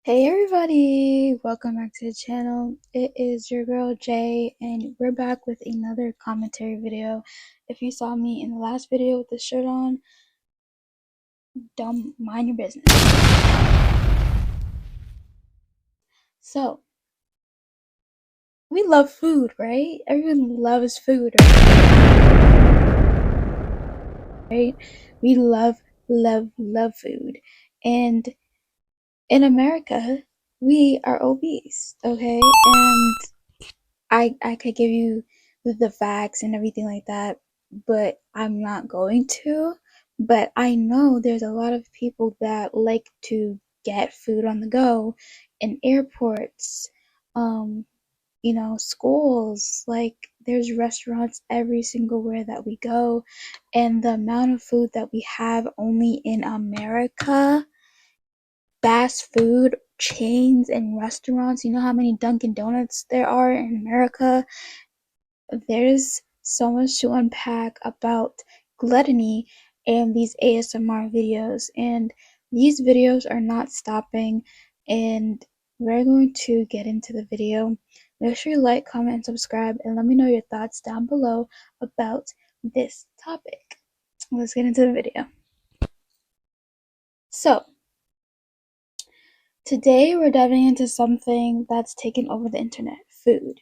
Hey everybody, welcome back to the channel. It is your girl Jay and we're back with another commentary video. If you saw me in the last video with the shirt on, don't mind your business. So, we love food, right? Everyone loves food, right? We love food. And in America, we are obese, okay? And I could give you the facts and everything like that, but I'm not going to. But I know there's a lot of people that like to get food on the go in airports, um, schools. Like there's restaurants every single where that we go, and the amount of food that we have only in America, fast food chains and restaurants. You know how many Dunkin' Donuts there are in America? There's so much to unpack about gluttony and these ASMR videos, and these videos are not stopping, and we're going to get into the video. Make sure you like, comment, and subscribe, and let me know your thoughts down below about this topic. Let's get into the video. So, today we're diving into something that's taken over the internet: food.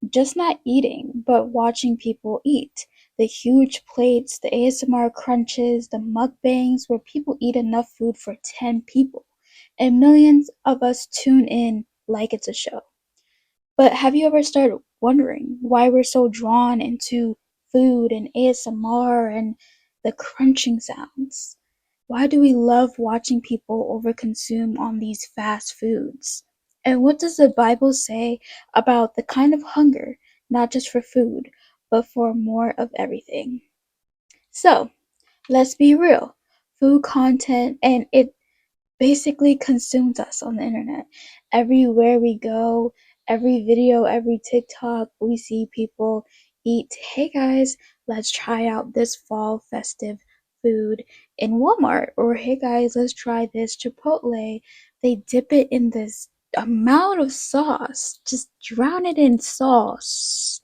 Just not eating, but watching people eat. The huge plates, the ASMR crunches, the mukbangs where people eat enough food for 10 people. And millions of us tune in like it's a show. But have you ever started wondering why we're so drawn into food and ASMR and the crunching sounds? Why do we love watching people overconsume on these fast foods? And what does the Bible say about the kind of hunger, not just for food, but for more of everything? So, let's be real. Food content, and it basically consumes us on the internet. Everywhere we go, every video, every TikTok, we see people eat. Hey guys, let's try out this fall festive food in Walmart. Or hey guys, let's try this Chipotle. They dip it in this amount of sauce, just drown it in sauce.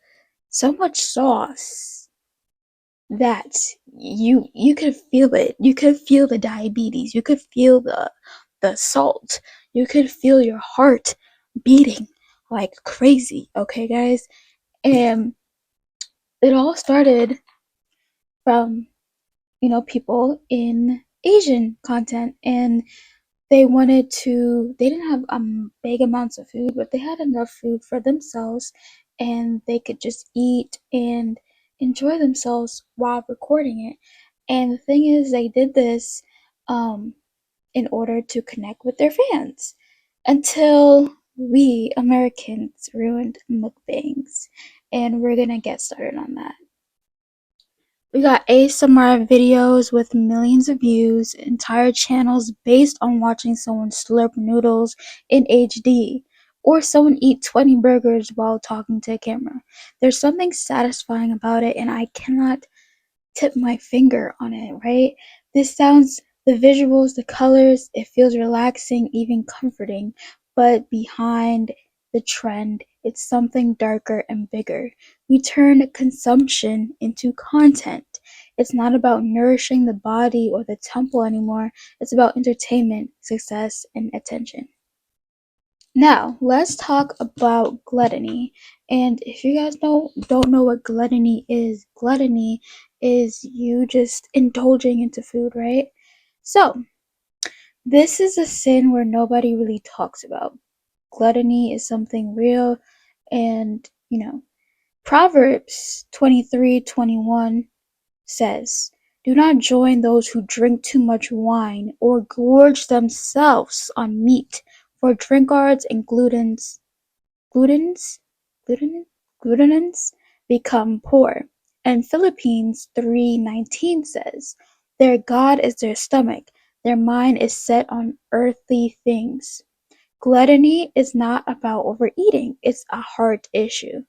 So much sauce that you could feel it. You could feel the diabetes. You could feel the salt. You could feel your heart beating like crazy. Okay, guys, and it all started from people in Asian content, and they didn't have big amounts of food, but they had enough food for themselves, and they could just eat and enjoy themselves while recording it. And the thing is, they did this um in order to connect with their fans, until we Americans ruined mukbangs, and we're gonna get started on that. We got ASMR videos with millions of views, entire channels based on watching someone slurp noodles in HD, or someone eat 20 burgers while talking to a camera. There's something satisfying about it, and I cannot tip my finger on it, right? This sounds, the visuals, the colors, it feels relaxing, even comforting, but behind the trend, it's something darker and bigger. We turn consumption into content. It's not about nourishing the body or the temple anymore. It's about entertainment, success, and attention. Now, let's talk about gluttony. And if you guys don't know what gluttony is you just indulging into food, right? So, this is a sin where nobody really talks about. Gluttony is something real, and Proverbs 23:21 says, "Do not join those who drink too much wine or gorge themselves on meat, for drunkards and glutens, gluten, glutenans become poor." And Philippines 3:19 says, "Their God is their stomach, their mind is set on earthly things." Gluttony is not about overeating, it's a heart issue.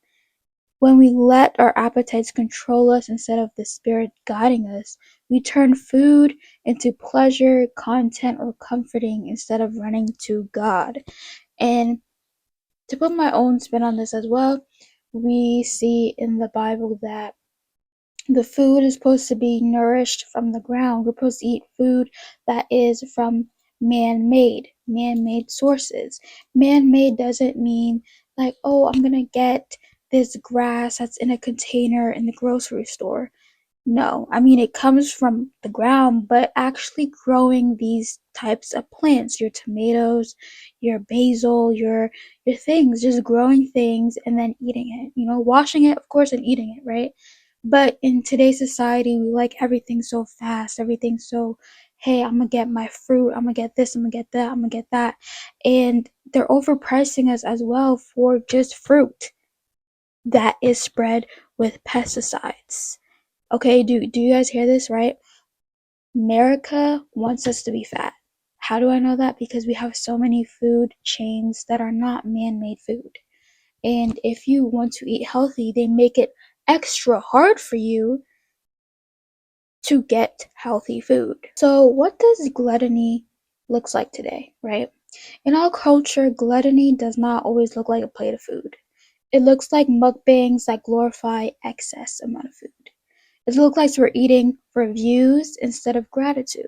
When we let our appetites control us instead of the Spirit guiding us, we turn food into pleasure, content, or comforting instead of running to God. And to put my own spin on this as well, we see in the Bible that the food is supposed to be nourished from the ground. We're supposed to eat food that is from man-made sources. Man-made doesn't mean like, oh, I'm gonna get this grass that's in a container in the grocery store. No, I mean it comes from the ground, but actually growing these types of plants, your tomatoes, your basil, your things, just growing things and then eating it. Washing it, of course, and eating it, right? But in today's society, we like everything so fast, everything so, hey, I'm gonna get my fruit, I'm gonna get this, I'm gonna get that, I'm gonna get that. And they're overpricing us as well for just fruit that is spread with pesticides. Okay, do you guys hear this, right? America wants us to be fat. How do I know that? Because we have so many food chains that are not man-made food. And if you want to eat healthy, they make it extra hard for you to get healthy food. So what does gluttony looks like today, right? In our culture, gluttony does not always look like a plate of food. It looks like mukbangs that glorify excess amount of food. It looks like we're eating for views instead of gratitude.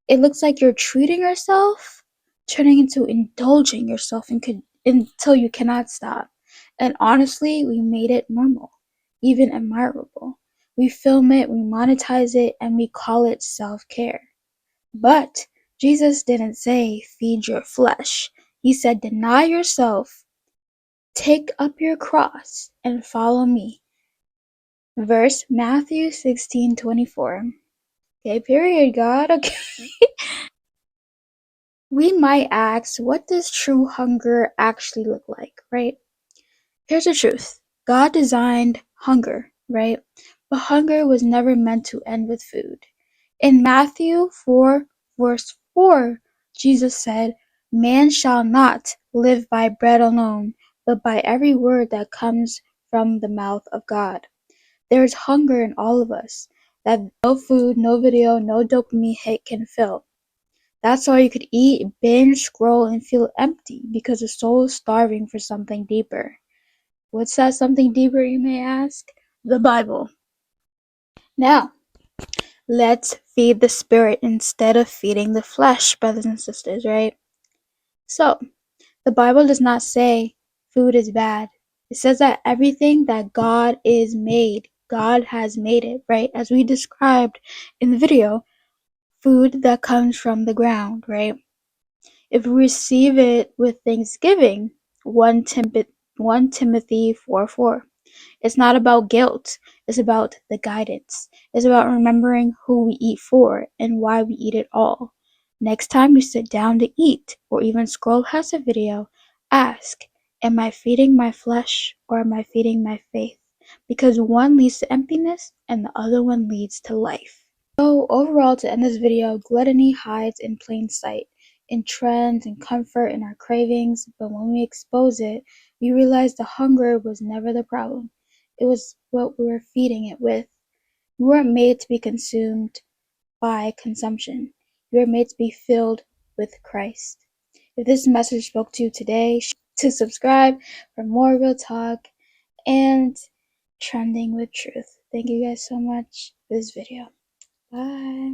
It looks like you're treating yourself, turning into indulging yourself until you cannot stop. And honestly, we made it normal, even admirable. We film it, we monetize it, and we call it self-care. But Jesus didn't say, feed your flesh. He said, deny yourself, take up your cross, and follow me. Verse Matthew 16:24. Okay, period, God. Okay. We might ask, what does true hunger actually look like, right? Here's the truth. God designed hunger, right? But hunger was never meant to end with food. In Matthew 4, verse 4, Jesus said, man shall not live by bread alone, but by every word that comes from the mouth of God. There's hunger in all of us that no food, no video, no dopamine hit can fill. That's why you could eat, binge, scroll, and feel empty because the soul is starving for something deeper. What's that something deeper, you may ask? The Bible. Now, let's feed the spirit instead of feeding the flesh, brothers and sisters, right? So, the Bible does not say food is bad. It says that everything that God is made, God has made it, right? As we described in the video, food that comes from the ground, right? If we receive it with thanksgiving, 1 Timothy 4:4. It's not about guilt, it's about the guidance. It's about remembering who we eat for and why we eat it all. Next time you sit down to eat or even scroll past a video, ask, am I feeding my flesh or am I feeding my faith? Because one leads to emptiness and the other one leads to life. So overall, to end this video, gluttony hides in plain sight, in trends and comfort in our cravings, but when we expose it, we realize the hunger was never the problem. It was what we were feeding it with. We weren't made to be consumed by consumption. We were made to be filled with Christ. If this message spoke to you today, to subscribe for more real talk and trending with truth. Thank you guys so much for this video. Bye.